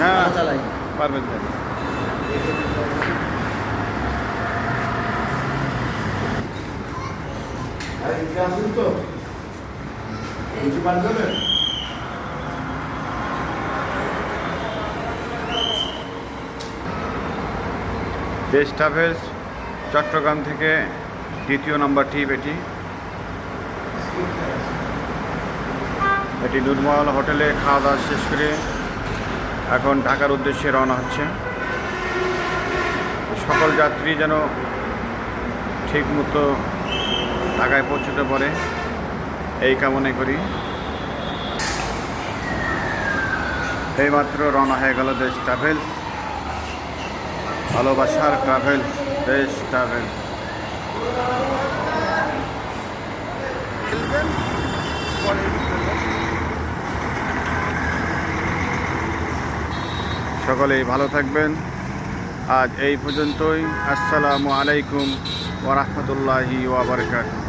না পারবেন না। দেশ ট্রাভেলস চট্টগ্রাম থেকে দ্বিতীয় নম্বর ট্রিপ এটি নুরমহল হোটেলে খাওয়া দাওয়া শেষ করে এখন ঢাকার উদ্দেশ্যে রওনা হচ্ছে। সকল যাত্রী যেন ঠিক মতো ঢাকায় পৌঁছতে পারে এই কামনা করি। এইমাত্র রওনা হয়ে গেল দেশ ট্রাভেলস, ভালোবাসার ট্রাভেলস, দেশ ট্রাভেলস। সকলেই ভালো থাকবেন। আজ এই পর্যন্তই। আসসালামু আলাইকুম ওয়া রাহমাতুল্লাহি ওয়া বারাকাতুহু।